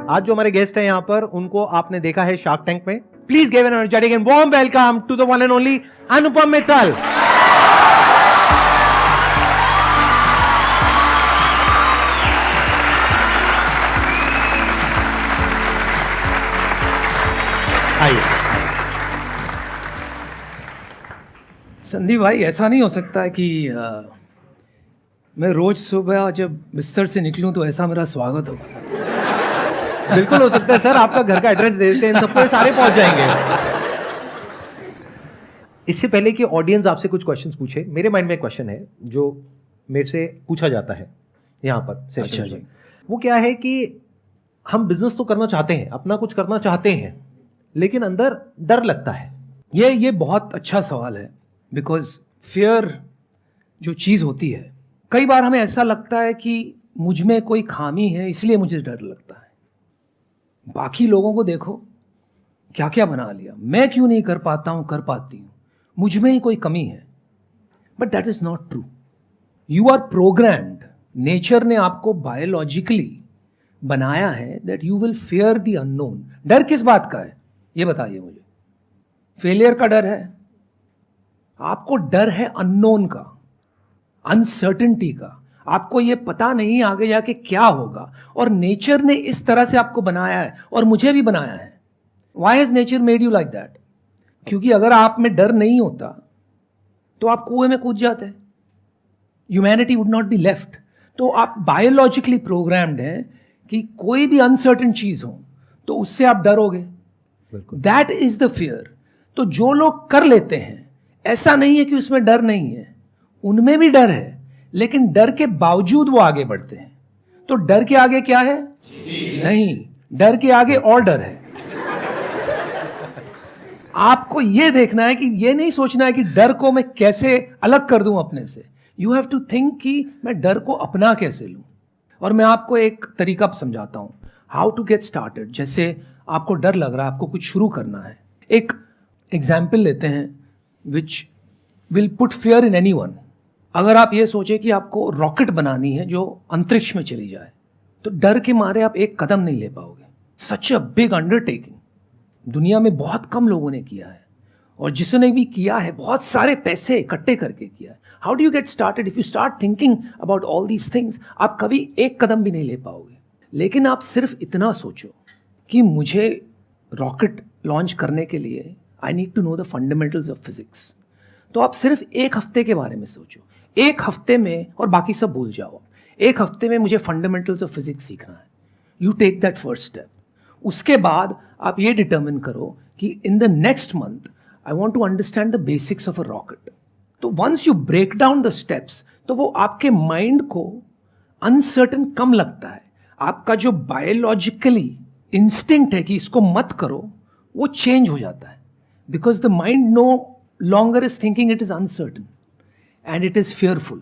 आज जो हमारे गेस्ट हैं यहाँ पर, उनको आपने देखा है शार्क टैंक में. Please give an energetic and warm welcome to the one and only Anupam Mittal. आइए. संदीप भाई, ऐसा नहीं हो सकता है कि मैं रोज सुबह जब बिस्तर से निकलूं तो ऐसा मेरा स्वागत हो. बिल्कुल हो सकता है सर. आपका घर का एड्रेस दे देते हैं, इन सबको ये सारे पहुंच जाएंगे. इससे पहले कि ऑडियंस आपसे कुछ क्वेश्चंस पूछे, मेरे माइंड में एक क्वेश्चन है जो मेरे से पूछा जाता है यहाँ पर सेशन में. वो क्या है कि हम बिजनेस तो करना चाहते हैं, अपना कुछ करना चाहते हैं, लेकिन अंदर डर लगता है. ये बहुत अच्छा सवाल है. बिकॉज फियर जो चीज़ होती है, कई बार हमें ऐसा लगता है कि मुझ में कोई खामी है इसलिए मुझे डर लगता है. बाकी लोगों को देखो, क्या क्या बना लिया. मैं क्यों नहीं कर पाता हूँ, कर पाती हूँ. मुझ में ही कोई कमी है. But that is not true. You are programmed. Nature ने आपको बायोलॉजिकली बनाया है that you will fear the unknown. डर किस बात का है ये बताइए मुझे. फेलियर का डर है? आपको डर है अननोन का, अनसर्टेनिटी का. आपको ये पता नहीं आगे जाके क्या होगा. और नेचर ने इस तरह से आपको बनाया है, और मुझे भी बनाया है. Why has nature made you like that? क्योंकि अगर आप में डर नहीं होता तो आप कुएं में कूद जाते. Humanity would not be left. तो आप बायोलॉजिकली प्रोग्राम्ड हैं कि कोई भी अनसर्टेन चीज हो तो उससे आप डरोगे. That is the fear. तो जो लोग कर लेते हैं, ऐसा नहीं है कि उसमें डर नहीं है, उनमें भी डर है, लेकिन डर के बावजूद वो आगे बढ़ते हैं. तो डर के आगे क्या है? नहीं, डर के आगे और डर है. आपको ये देखना है कि ये नहीं सोचना है कि डर को मैं कैसे अलग कर दूं अपने से. यू हैव टू थिंक कि मैं डर को अपना कैसे लूं. और मैं आपको एक तरीका समझाता हूं हाउ टू गेट स्टार्टेड. जैसे आपको डर लग रहा है, आपको कुछ शुरू करना है. एक एग्जाम्पल लेते हैं which will put fear in anyone. अगर आप ये सोचें कि आपको रॉकेट बनानी है जो अंतरिक्ष में चली जाए, तो डर के मारे आप एक कदम नहीं ले पाओगे. सच अ बिग अंडरटेकिंग. दुनिया में बहुत कम लोगों ने किया है, और जिसने भी किया है बहुत सारे पैसे इकट्ठे करके किया है. How do you get started? If you start thinking about all these things, आप कभी एक कदम भी नहीं ले पाओगे. लेकिन आप सिर्फ इतना सोचो कि मुझे रॉकेट लॉन्च करने के लिए I need to know the fundamentals of physics. तो आप सिर्फ एक हफ्ते के बारे में सोचो. एक हफ्ते में, और बाकी सब भूल जाओ. एक हफ्ते में मुझे फंडामेंटल्स ऑफ फिजिक्स सीखना है. You take that first step. उसके बाद आप ये डिटर्मिन करो कि in the next month I want to understand the basics of a rocket. तो once you break down the steps, तो वो आपके माइंड को अनसर्टन कम लगता है. आपका जो बायोलॉजिकली इंस्टिंक्ट है कि इसको मत करो, वो चेंज हो जाता है. Because the mind no longer is thinking it is uncertain and it is fearful.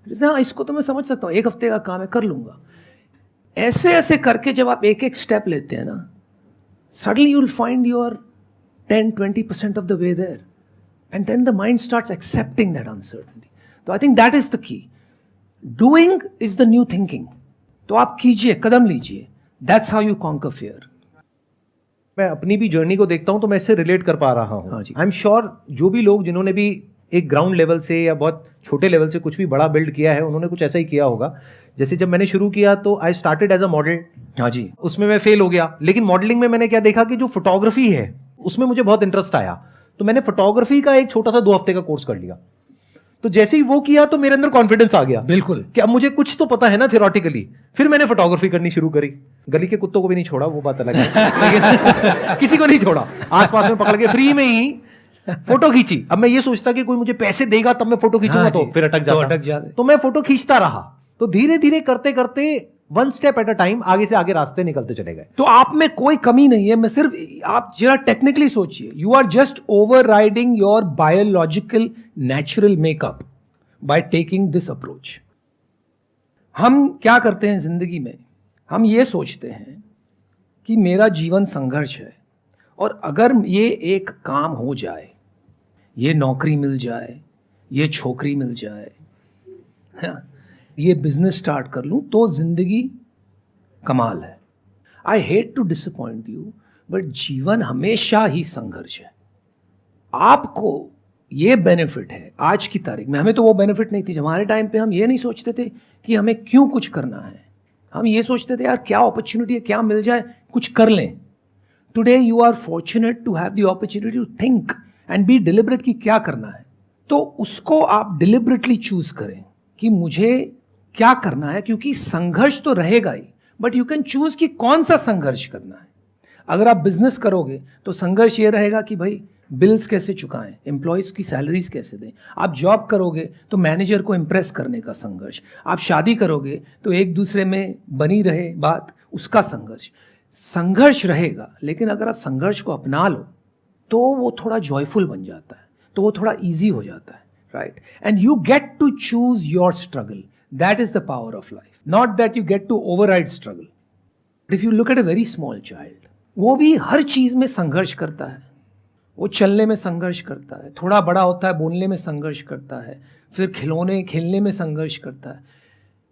हाँ, इसको तो मैं समझ सकता हूँ, एक हफ्ते का काम है, कर लूंगा. ऐसे ऐसे करके जब आप एक एक स्टेप लेते हैं ना, suddenly you will find your 10-20% of the way there, and then the mind starts accepting that uncertainty. तो I think that is the key. Doing is the new thinking. तो आप कीजिए, कदम लीजिए. That's how you conquer fear. मैं अपनी भी journey को देखता हूं तो मैं इससे रिलेट कर पा रहा हूं. आई एम श्योर जो भी लोग जिन्होंने भी एक ग्राउंड लेवल से या बहुत छोटे लेवल से कुछ भी बड़ा बिल्ड किया है, उन्होंने कुछ ऐसा ही किया होगा. जैसे जब मैंने शुरू किया तो I started as a model. हाँ जी. उसमें मैं फेल हो गया, लेकिन मॉडलिंग में मैंने क्या देखा कि जो फोटोग्राफी है उसमें मुझे बहुत इंटरेस्ट आया. तो मैंने फोटोग्राफी का एक छोटा सा 2 हफ्ते का कोर्स कर लिया. तो जैसे ही वो किया तो मेरे अंदर कॉन्फिडेंस आ गया. बिल्कुल. कि अब मुझे कुछ तो पता है ना थियोरेटिकली. फिर मैंने फोटोग्राफी करनी शुरू करी. गली के कुत्तों को भी नहीं छोड़ा, वो बात अलग है, लेकिन किसी को नहीं छोड़ा. आसपास में पकड़ के फ्री में ही फोटो खींची. अब मैं ये सोचता कि कोई मुझे पैसे देगा तब मैं फोटो खींचूंगा. तो फिर अटक जाता. तो मैं फोटो खींचता रहा. तो धीरे धीरे करते करते one step at a time आगे से आगे रास्ते निकलते चले गए. तो आप में कोई कमी नहीं है. मैं सिर्फ, आप जरा टेक्निकली सोचिए. You are just overriding your biological natural makeup by taking this approach. हम क्या करते हैं जिंदगी में? हम ये सोचते हैं कि मेरा जीवन संघर्ष है, और अगर ये एक काम हो जाए, ये नौकरी मिल जाए, ये छोकरी मिल जाए, ये बिजनेस स्टार्ट कर लूं, तो जिंदगी कमाल है. I hate to disappoint you, but जीवन हमेशा ही संघर्ष है। आपको ये बेनिफिट है आज की तारीख में, हमें तो वो बेनिफिट नहीं थी। हमारे टाइम पे हम ये नहीं सोचते थे कि हमें क्यों कुछ करना है, हम ये सोचते थे यार क्या अपॉर्चुनिटी है, क्या मिल जाए कुछ कर लें। Today you are fortunate to have the opportunity to think and be deliberate कि क्या करना है, तो उसको आप डिलिबरेटली चूज करें कि मुझे क्या करना है, क्योंकि संघर्ष तो रहेगा ही, बट यू कैन चूज कि कौन सा संघर्ष करना है। अगर आप बिजनेस करोगे तो संघर्ष ये रहेगा कि भाई बिल्स कैसे चुकाएं, एम्प्लॉयज की सैलरीज कैसे दें। आप जॉब करोगे तो मैनेजर को इम्प्रेस करने का संघर्ष। आप शादी करोगे तो एक दूसरे में बनी रहे बात, उसका संघर्ष। संघर्ष रहेगा, लेकिन अगर आप संघर्ष को अपना लो तो वो थोड़ा जॉयफुल बन जाता है, तो वो थोड़ा ईजी हो जाता है, right. And you get to choose your struggle, that is the power of life, not that you get to override struggle. If you look at a very small child, वो भी हर चीज में संघर्ष करता है। वो चलने में संघर्ष करता है, थोड़ा बड़ा होता है बोलने में संघर्ष करता है, फिर खिलौने खेलने में संघर्ष करता है,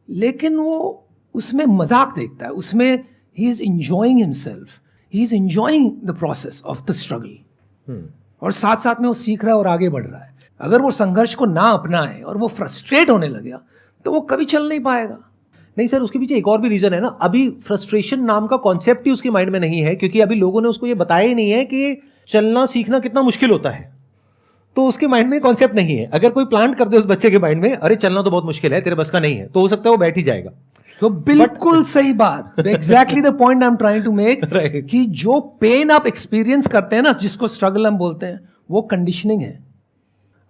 लेकिन वो उसमें मजाक देखता है, उसमें he is enjoying himself, he is enjoying the process of the struggle, और साथ साथ में वो सीख रहा है और आगे बढ़ रहा है। अगर वो संघर्ष को ना अपनाए और वो फ्रस्ट्रेट होने लगे तो वो कभी चल नहीं पाएगा। नहीं सर, उसके पीछे एक और भी रीजन है ना, अभी फ्रस्ट्रेशन नाम का कॉन्सेप्ट ही उसके माइंड में नहीं है, क्योंकि अभी लोगों ने उसको ये बताया ही नहीं है कि चलना सीखना कितना मुश्किल होता है। तो उसके माइंड में कॉन्सेप्ट नहीं है। अगर कोई प्लांट कर दे उस बच्चे के माइंड में, अरे चलना तो बहुत मुश्किल है, तेरे बस का नहीं है, तो हो सकता है वो बैठ ही जाएगा। तो बिल्कुल सही बात, exactly the point I am trying to make, कि जो पेन आप एक्सपीरियंस करते हैं ना, जिसको स्ट्रगल हम बोलते हैं, वो कंडीशनिंग है।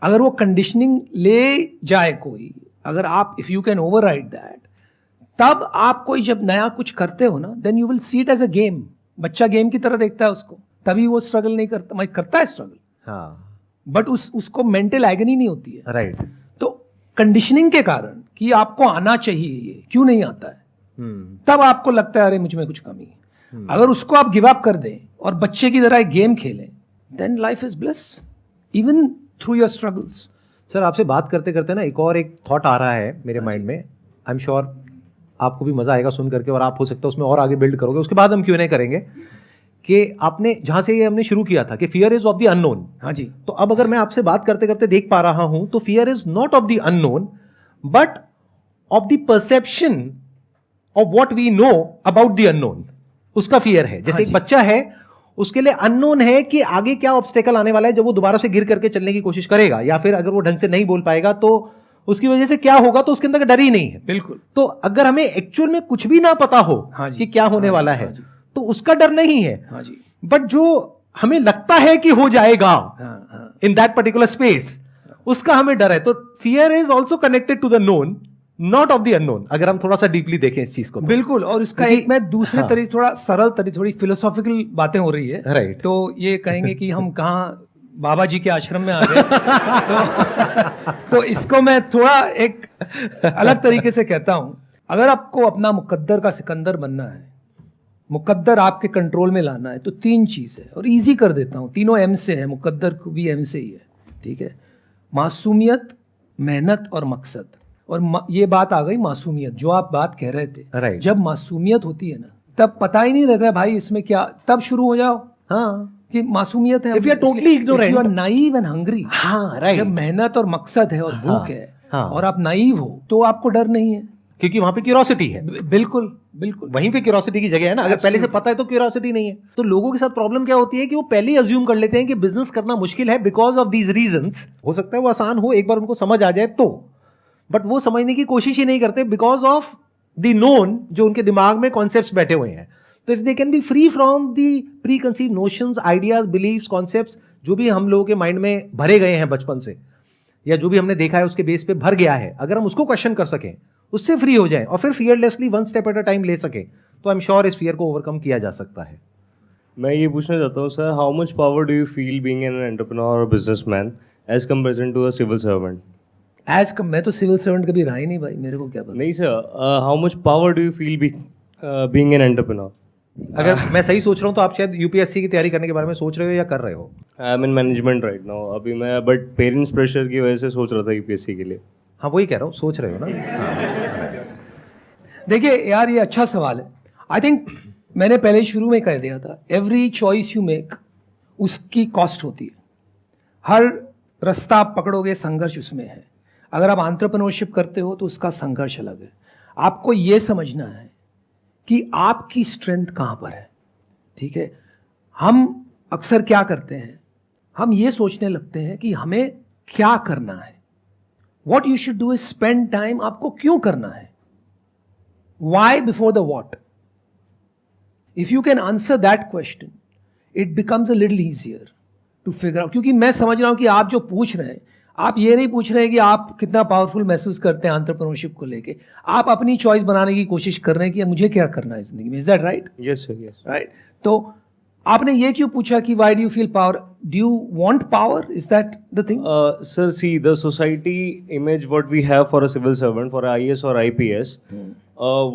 अगर वो कंडीशनिंग ले जाए कोई, अगर आप if you can override that, तब आप कोई जब नया कुछ करते हो ना, then you will see it as a game. बच्चा गेम की तरह देखता है उसको, तभी वो स्ट्रगल नहीं करता, मैं करता है स्ट्रगल, हाँ, बट उसको मेंटल एगनी नहीं होती है, राइट। तो कंडीशनिंग के कारण कि आपको आना चाहिए, ये क्यों नहीं आता है, तब आपको लगता है अरे मुझ में कुछ कमी है। अगर उसको आप गिव अप कर दें और बच्चे की तरह एक गेम खेलें, then life is bliss even through your struggles. Sir, आपसे बात करते करते ना एक थॉट आ रहा है मेरे माइंड में, आई एम श्योर आपको भी मजा आएगा सुन करके, और आप हो सकता है उसमें और आगे बिल्ड करोगे। उसके बाद हम क्यों नहीं करेंगे कि आपने जहां से ये हमने शुरू किया था कि fear is of the unknown. हाँ जी। तो अब अगर मैं आपसे बात करते करते देख पा रहा हूं, तो fear is not of the unknown but of the perception of what we know about the unknown, उसका फियर है। जैसे एक बच्चा है, उसके लिए अननोन है कि आगे क्या ऑब्स्टेकल आने वाला है जब वो दोबारा से गिर करके चलने की कोशिश करेगा, या फिर अगर वो ढंग से नहीं बोल पाएगा तो उसकी वजह से क्या होगा, तो उसके अंदर डर ही नहीं है। बिल्कुल। तो अगर हमें एक्चुअल में कुछ भी ना पता हो कि क्या होने वाला है, तो उसका डर नहीं है। हाँ जी। बट जो हमें लगता है कि हो जाएगा इन दैट पर्टिकुलर स्पेस, उसका हमें डर है। तो fear is also connected to the known, not of the unknown, अगर हम थोड़ा सा डीपली देखें इस चीज को। बिल्कुल। और इसका एक मैं दूसरे तरीके, थोड़ा सरल तरीके, थोड़ी फिलोसॉफिकल बातें हो रही है, राइट। तो ये कहेंगे कि हम कहाँ बाबा जी के आश्रम में आ गए। तो इसको मैं थोड़ा एक अलग तरीके से कहता हूं। अगर आपको अपना मुकद्दर का सिकंदर बनना है, मुकद्दर आपके कंट्रोल में लाना है, तो 3 चीज है, और इजी कर देता हूं, तीनों एम से है, मुकद्दर को भी एम से ही है, ठीक है। मासूमियत, मेहनत और मकसद। और ये बात आ गई मासूमियत, जो आप बात कह रहे थे। राइट। जब मासूमियत होती है ना, तब पता ही नहीं रहता है भाई इसमें क्या, तब शुरू हो जाओ। हाँ, कि मासूमियत है। If you are totally ignorant, if you are naive and hungry, हाँ, right. जब मेहनत और मकसद है और भूख है, हाँ, और आप नाइव हो, तो आपको डर नहीं है, क्योंकि वहां पे क्यूरोसिटी है। बिल्कुल बिल्कुल, वहीं पे क्यूरोसिटी की जगह है ना। अगर पहले से पता है तो क्यूरोसिटी नहीं है। तो लोगों के साथ प्रॉब्लम क्या होती है कि वो पहले ही अज्यूम कर लेते हैं कि बिजनेस करना मुश्किल है बिकॉज ऑफ दीज रीजंस। हो सकता है वो आसान हो, एक बार उनको समझ आ जाए तो, बट वो समझने की कोशिश ही नहीं करते बिकॉज ऑफ द नोन, जो उनके दिमाग में कॉन्सेप्ट्स बैठे हुए हैं। तो if they can be free from the preconceived notions, ideas, beliefs, concepts, जो भी हम लोगों के माइंड में भरे गए हैं बचपन से, या जो भी हमने देखा है उसके बेस पे भर गया है, अगर हम उसको क्वेश्चन कर सकें, उससे फ्री हो जाएं और फिर fearlessly one step at a time ले सकें, तो आई एम श्योर इस फियर को ओवरकम किया जा सकता है। मैं ये पूछना चाहता हूँ sir, how much power do you feel being an entrepreneur और businessman as comparison to a civil servant? मैं तो सिविल सर्वेंट कभी रहा ही नहीं भाई, मेरे को क्या पता। नहीं sir, how much power do you feel being an entrepreneur? अगर मैं सही सोच रहा हूँ तो आप शायद यूपीएससी की तैयारी करने के बारे में सोच रहे हो या कर रहे हो? I am in management right now अभी मैं, बट पेरेंट्स प्रेशर की वजह से सोच रहा था यूपीएससी के लिए। हाँ, वही कह रहा हूँ, सोच रहे हो ना। देखिए यार, ये अच्छा सवाल है। आई थिंक मैंने पहले शुरू में कह दिया था, एवरी चॉइस यू मेक उसकी कॉस्ट होती है। हर रास्ता आप पकड़ोगे, संघर्ष उसमें है। अगर आप एंटरप्रेन्योरशिप करते हो तो उसका संघर्ष अलग है। आपको ये समझना है कि आपकी स्ट्रेंथ कहाँ पर है। ठीक है, हम अक्सर क्या करते हैं, हम ये सोचने लगते हैं कि हमें क्या करना है। What you should do is spend time, आपको क्यों करना है, why before the what. If you can answer that question it becomes a little easier to figure out. क्योंकि मैं समझ रहा हूं कि आप जो पूछ रहे हैं, आप ये नहीं पूछ रहे हैं कि आप कितना पावरफुल महसूस करते हैं एंटरप्रेन्योरशिप को लेके। आप अपनी चॉइस बनाने की कोशिश कर रहे हैं कि मुझे क्या करना है जिंदगी में। Is that right? Yes, sir. Yes. Right. तो आपने ये क्यों पूछा कि why do you feel power, do you want power, is that the thing? Sir, see, the society image what we have for a civil servant, for a IAS or IPS,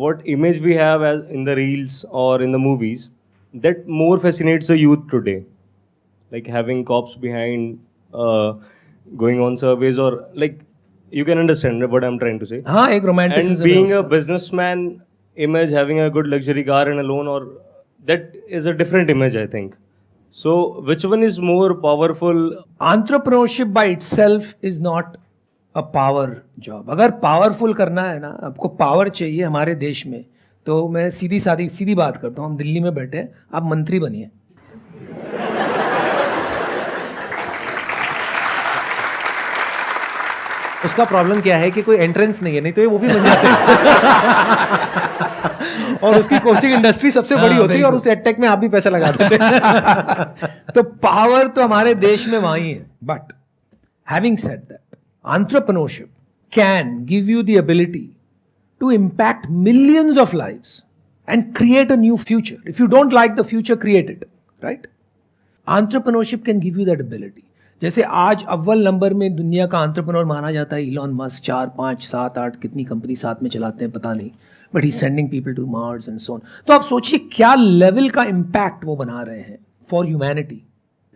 what image we have as in the reels or in the movies, that more fascinates the youth today. Like having cops behind, going on surveys, or like you can understand what I'm trying to say. हाँ, एक romanticism And being a businessman image, having a good luxury car and a loan, or that is a different image, I think. So, which one is more powerful? Entrepreneurship by itself is not a power job. अगर powerful करना है ना, आपको power चाहिए हमारे देश में, तो मैं सीधी बात करता हूँ। हम दिल्ली में बैठे हैं, आप मंत्री बनिए। उसका प्रॉब्लम क्या है कि कोई एंट्रेंस नहीं है, नहीं तो ये वो भी बन जाते हैं। और उसकी कोचिंग इंडस्ट्री सबसे बड़ी होती है और उस एडटेक में आप भी पैसा लगा देते हैं। तो पावर तो हमारे देश में वहीं है। But having said that, entrepreneurship can give you the ability to impact millions of lives and create a new future. If you don't like the future, create it, right? Entrepreneurship can give you that ability. जैसे आज अव्वल number में दुनिया का entrepreneur माना जाता है Elon Musk. 4, 5, 7, 8 कितनी कंपनी साथ में चलाते हैं पता नहीं, but he sending people to Mars and so on. तो आप सोचिए क्या लेवल का इम्पैक्ट वो बना रहे हैं फॉर ह्यूमैनिटी।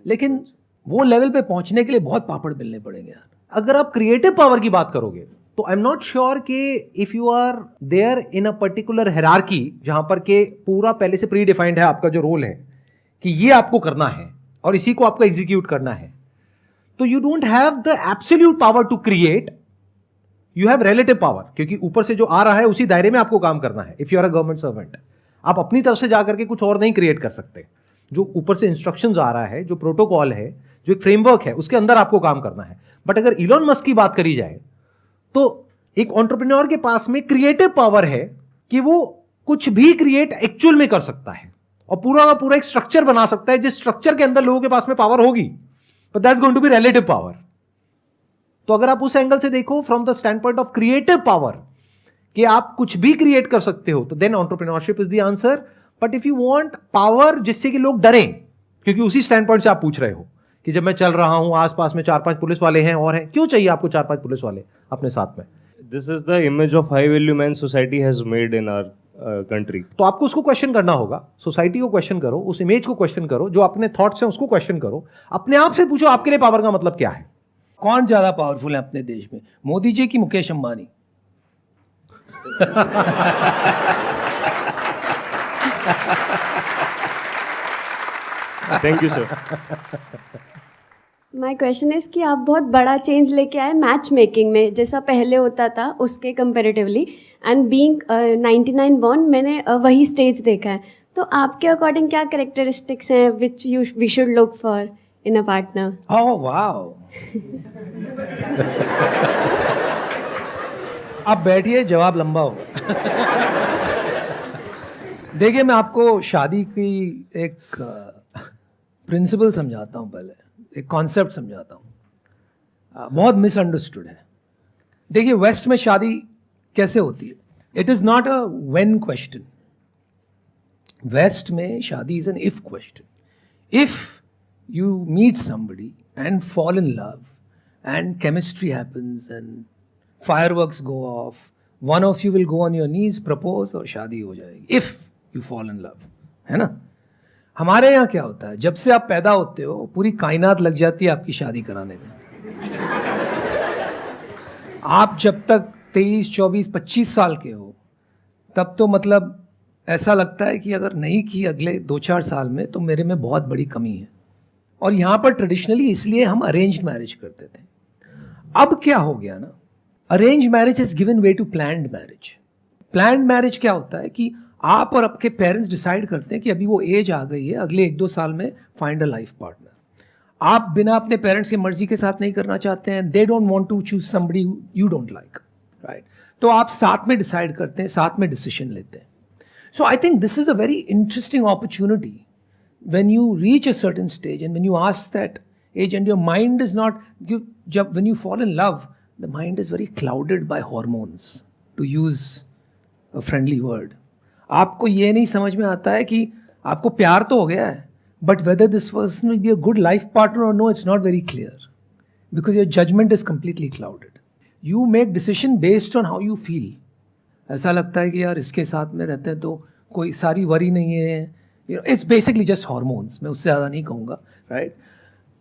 लेकिन वो लेवल पे पहुंचने के लिए बहुत पापड़ बेलने पड़ेंगे यार। अगर आप क्रिएटिव पावर की बात करोगे तो आई एम नॉट श्योर कि if you are there in a particular hierarchy जहां पर के पूरा पहले से प्री डिफाइंड है आपका जो रोल है कि ये आपको करना है और इसी को आपको एग्जीक्यूट करना है, तो you don't have the absolute power to create, you have relative power, क्योंकि ऊपर से जो आ रहा है उसी दायरे में आपको काम करना है। If you are a government servant, आप अपनी तरफ से जाकर के कुछ और नहीं क्रिएट कर सकते। जो ऊपर से इंस्ट्रक्शंस आ रहा है, जो प्रोटोकॉल है, जो एक फ्रेमवर्क है, उसके अंदर आपको काम करना है। बट अगर इलॉन मस्क की बात करी जाए तो एक एंटरप्रेन्योर के पास में क्रिएटिव पावर है कि वो कुछ भी क्रिएट एक्चुअल में कर सकता है और पूरा का पूरा एक स्ट्रक्चर बना सकता है जिस स्ट्रक्चर के अंदर लोगों के पास में पावर होगी, but that's going to be relative power. तो अगर आप उस एंगल से देखो from the standpoint of creative power कि आप कुछ भी क्रिएट कर सकते हो, तो then entrepreneurship is the answer. But if you want power जिससे कि लोग डरें, क्योंकि उसी स्टैंड पॉइंट से आप पूछ रहे हो कि जब मैं चल रहा हूं आसपास में 4-5 पुलिस वाले हैं और हैं, क्यों चाहिए आपको 4-5 पुलिस वाले अपने साथ में? This is the image of high value man society has made in our country. तो आपको उसको क्वेश्चन करना होगा, सोसाइटी को क्वेश्चन करो, उस इमेज को क्वेश्चन करो, जो अपने थॉट्स हैं उसको क्वेश्चन करो, अपने आप से पूछो आपके लिए पावर का मतलब क्या है। कौन ज्यादा पावरफुल है अपने देश में, मोदी जी की Mukesh Ambani? Thank you, sir. My question is कि आप बहुत बड़ा चेंज लेके आए मैच मेकिंग में, जैसा पहले होता था उसके कंपेरेटिवली, एंड बीइंग 99 बॉर्न मैंने वही स्टेज देखा है। तो आपके अकॉर्डिंग क्या कैरेक्टरिस्टिक्स हैं which we should look for in a partner? Oh wow. आप बैठिए, जवाब लंबा होगा। देखिए, मैं आपको शादी की एक प्रिंसिपल समझाता हूँ, पहले एक कॉन्सेप्ट समझाता हूँ। बहुत मिसअंडरस्टूड है। देखिए, वेस्ट में शादी कैसे होती है, it is not a when question. West में शादी is an if question. If you meet somebody and fall in love and chemistry happens and fireworks go off, one of you will go on your knees, propose और शादी हो जाएगी, if you fall in love, है ना। हमारे यहाँ क्या होता है, जब से आप पैदा होते हो पूरी कायनात लग जाती है आपकी शादी कराने में। आप जब तक 23, 24, 25 साल के हो तब तो मतलब ऐसा लगता है कि अगर नहीं की अगले 2-4 साल में तो मेरे में बहुत बड़ी कमी है। और यहाँ पर ट्रेडिशनली इसलिए हम अरेंज्ड मैरिज करते थे। अब क्या हो गया ना, arrange marriage is given way to planned marriage. Planned marriage क्या होता है कि आप और आपके पेरेंट्स डिसाइड करते हैं कि अभी वो एज आ गई है, अगले 1-2 साल में फाइंड अ लाइफ पार्टनर। आप बिना अपने पेरेंट्स की मर्जी के साथ नहीं करना चाहते हैं, they don't want to choose somebody you don't like, right? तो आप साथ में डिसाइड करते हैं, साथ में डिसीजन लेते हैं। So I think this is a very interesting opportunity when you reach a certain stage and when you ask that age and your mind is not when you fall in love, the mind is very clouded by hormones, to use a friendly word. आपको ये नहीं समझ में आता है कि आपको प्यार तो हो गया है, but whether this person will be a good life partner or no, it's not very clear because your judgment is completely clouded. You make decision based on how you feel. ऐसा लगता है कि यार इसके साथ में रहते हैं तो कोई सारी वरी नहीं है, it's basically just hormones. मैं उससे ज़्यादा नहीं कहूँगा, right?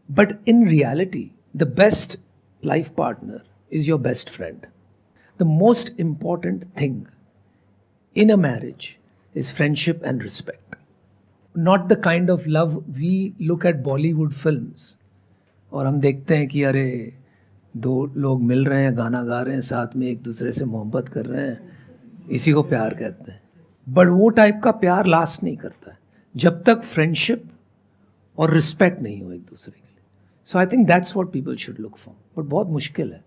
But in reality, the best life partner is your best friend. The most important thing in a marriage is friendship and respect. Not the kind of love we look at Bollywood films. और हम देखते हैं कि अरे 2 लोग मिल रहे हैं, गाना गा रहे हैं, साथ में एक दूसरे से मोहब्बत कर रहे हैं, इसी को प्यार कहते हैं। बट वो टाइप का प्यार लास्ट नहीं करता है जब तक फ्रेंडशिप और रिस्पेक्ट नहीं हो एक दूसरे के लिए। So I think that's what people should look for. But बहुत मुश्किल है,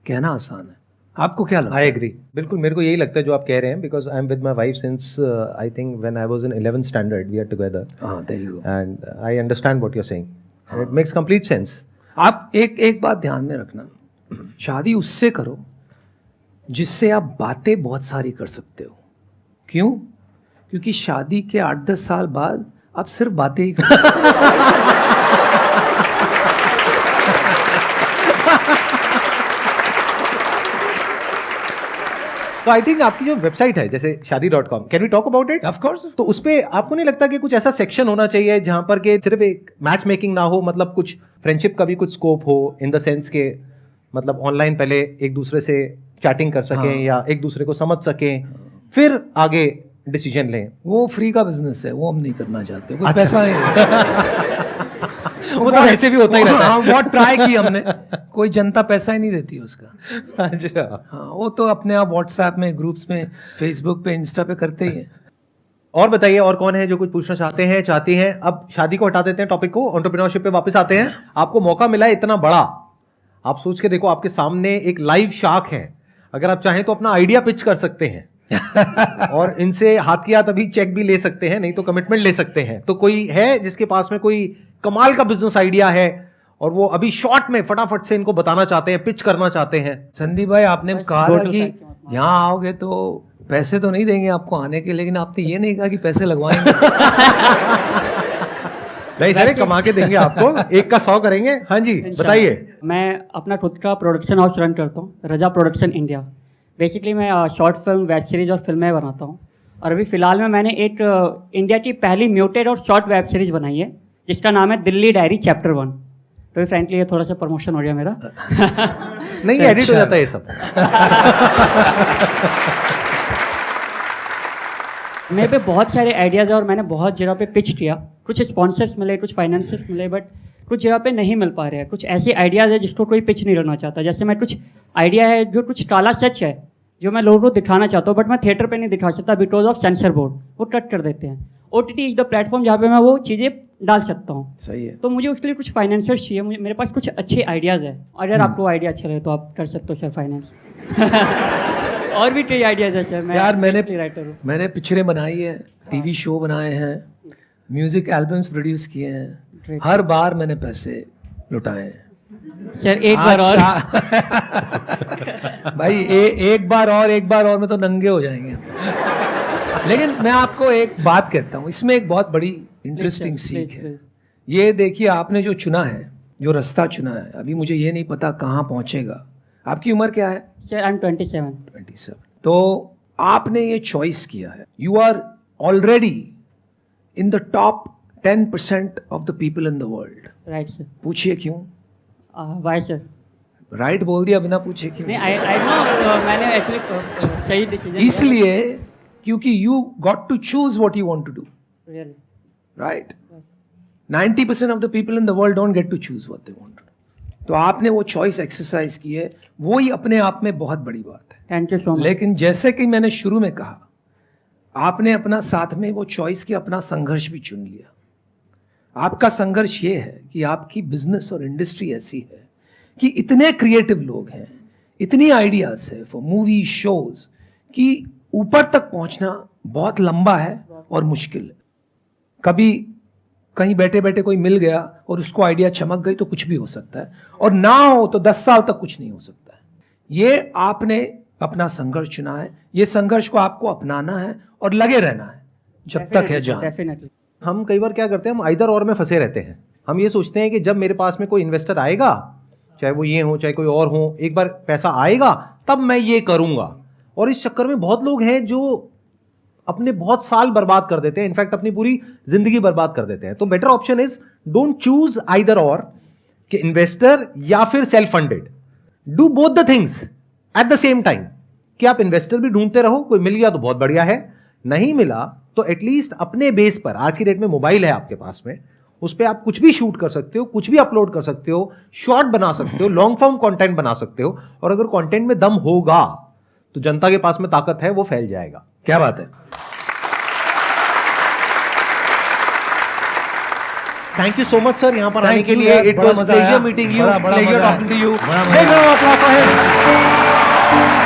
कहना आसान है। आपको क्या लगता है? आई एग्री, बिल्कुल मेरे को यही लगता है जो आप कह रहे हैं, because I am with my wife since I think when I was in 11th standard we are together, and I understand what you are saying, it makes complete sense. आप एक बात ध्यान में रखना, शादी उससे करो जिससे आप बातें बहुत सारी कर सकते हो। क्यों? क्योंकि शादी के 8-10 साल बाद आप सिर्फ बातें ही करो। तो आई थिंक आपकी जो वेबसाइट है जैसे shadi.com, can we talk about it? Of course. तो उस पे आपको नहीं लगता कि कुछ ऐसा सेक्शन होना चाहिए जहां पर के सिर्फ एक मैच मेकिंग ना हो, मतलब कुछ फ्रेंडशिप का भी कुछ स्कोप हो, इन द सेंस के मतलब ऑनलाइन पहले एक दूसरे से चैटिंग कर सकें, या एक दूसरे को समझ सकें, फिर आगे डिसीजन लें? वो फ्री का बिजनेस है, वो हम नहीं करना चाहते, कोई अच्छा। पैसा नहीं। वो तो ऐसे भी होता ही रहता है। हाँ, बहुत ट्राई की हमने, कोई जनता पैसा ही नहीं देती उसका। अच्छा, हाँ, वो तो अपने आप व्हाट्सएप में, ग्रुप्स में, फेसबुक पे, इंस्टा पे करते ही हैं। और बताइए, और कौन है जो कुछ पूछना चाहते हैं, चाहती हैं? अब शादी को हटा देते हैं टॉपिक को, एंटरप्रेन्योरशिप पे वापस आते हैं। आपको मौका मिला है इतना बड़ा, आप सोच के देखो, आपके सामने एक लाइव शार्क है, अगर आप चाहें तो अपना आइडिया पिच कर सकते हैं और इनसे हाथ की हाथ अभी चेक भी ले सकते हैं, नहीं तो कमिटमेंट ले सकते हैं। तो कोई है जिसके पास में कोई कमाल का बिजनेस आइडिया है और वो अभी शॉर्ट में फटाफट से इनको बताना चाहते हैं, पिच करना चाहते हैं? संदीप भाई, आपने कहा था कि यहाँ आओगे तो पैसे तो नहीं देंगे आपको आने के, लेकिन आपने ये नहीं कहा कि पैसे लगवाएंगे। नहीं सर, कमा के देंगे आपको, 1 का 100 करेंगे। हाँ जी, बताइए। मैं अपना खुद का प्रोडक्शन हाउस रन करता हूँ, रजा प्रोडक्शन इंडिया। बेसिकली मैं शॉर्ट फिल्म, वेब सीरीज़ और फिल्में बनाता हूँ। और अभी फ़िलहाल में मैंने एक इंडिया की पहली म्यूटेड और शॉर्ट वेब सीरीज़ बनाई है जिसका नाम है दिल्ली डायरी चैप्टर 1। तो फ्रेंकली ये थोड़ा सा प्रमोशन हो गया मेरा। नहीं, एडिट हो जाता है ये सब। मेरे पे बहुत सारे आइडियाज़ है और मैंने बहुत जगह पे पिच किया, कुछ स्पॉन्सर्स मिले, कुछ फाइनेंसर्स मिले, बट कुछ जगह पे नहीं मिल पा रहे हैं। कुछ ऐसे आइडियाज़ है जिसको कोई पिच नहीं करना चाहता। जैसे मैं कुछ आइडिया है जो कुछ काला सच है जो मैं लोगों को दिखाना चाहता हूँ, बट मैं थिएटर पे नहीं दिखा सकता बिकॉज ऑफ सेंसर बोर्ड, वो कट कर देते हैं। OTT इज द प्लेटफॉर्म जहाँ पे मैं वो चीज़ें डाल सकता हूँ। सही है। तो मुझे उसके लिए कुछ फाइनेंसर्स चाहिए, मेरे पास कुछ अच्छे आइडियाज़ है। अगर आपको आइडिया अच्छा लगे तो आप कर सकते हो सर फाइनेंस। और भी कई आइडियाज़ है सर। यार मैंने राइटर हूँ, मैंने पिक्चरें बनाई है, टीवी शो बनाए हैं, म्यूजिक एल्बम्स प्रोड्यूस किए हैं, हर बार मैंने पैसे लुटाए हैं। सर एक बार और भाई एक बार और में तो नंगे हो जाएंगे। लेकिन मैं आपको एक बात कहता हूँ, इसमें एक बहुत बड़ी इंटरेस्टिंग सीख है। ये देखिए, आपने जो चुना है, जो रास्ता चुना है, अभी मुझे ये नहीं पता कहाँ पहुँचेगा। आपकी उम्र क्या है? Sir I am 27। तो आपने ये चॉइस किया है, you are already in the top 10% of the people in the world. Right sir. पूछिए क्यों? Why sir? राइट बोल दिया बिना पूछे क्यों? नहीं, आई नो, मैंने एक्चुअली सही डिसीजन। इसलिए क्योंकि you got to choose what you want to do, really right? 90% of the people in the world don't get to choose what they want to do. तो आपने वो चॉइस एक्सरसाइज की है, वो ही अपने आप में बहुत बड़ी बात है। Thank you so much. लेकिन जैसे कि मैंने शुरू में कहा, आपने अपना साथ में वो चॉइस की अपना संघर्ष भी चुन लिया। आपका संघर्ष ये है कि आपकी बिजनेस और इंडस्ट्री ऐसी है कि इतने क्रिएटिव लोग हैं, इतनी आइडियाज है फॉर मूवी शोज, कि ऊपर तक पहुंचना बहुत लंबा है और मुश्किल है। कभी कहीं बैठे बैठे कोई मिल गया और उसको आइडिया चमक गई तो कुछ भी हो सकता है, और ना हो तो 10 साल तक कुछ नहीं हो सकता है। ये आपने अपना संघर्ष चुना है, ये संघर्ष को आपको अपनाना है और लगे रहना है जब तक है जान। डेफिनेटली। हम कई बार क्या करते हैं, हम आइदर और में फंसे रहते हैं। हम ये सोचते हैं कि जब मेरे पास में कोई इन्वेस्टर आएगा, चाहे वो ये हो चाहे कोई और हो, एक बार पैसा आएगा तब मैं ये करूंगा। और इस चक्कर में बहुत लोग हैं जो अपने बहुत साल बर्बाद कर देते हैं, इनफैक्ट अपनी पूरी जिंदगी बर्बाद कर देते हैं। तो better option is don't choose either और, कि इन्वेस्टर या फिर self funded. Do both the things at the same time, कि आप इन्वेस्टर भी ढूंढते रहो, कोई मिल गया तो बहुत बढ़िया है, नहीं मिला तो एटलीस्ट अपने बेस पर, आज की डेट में मोबाइल है आपके पास में, उस पर आप कुछ भी शूट कर सकते हो, कुछ भी अपलोड कर सकते हो, शॉर्ट बना सकते हो, लॉन्ग फॉर्म कंटेंट बना सकते हो, और अगर कंटेंट में दम होगा तो जनता के पास में ताकत है, वो फैल जाएगा। क्या बात है। Thank you so much sir यहाँ पर Thank आने के you, लिए। यार, इट बड़ा वाज मजा आया। प्लेजर मीटिंग यू, बड़ा प्लेजर मजा आया। Talking to you. बड़ा मजा आया।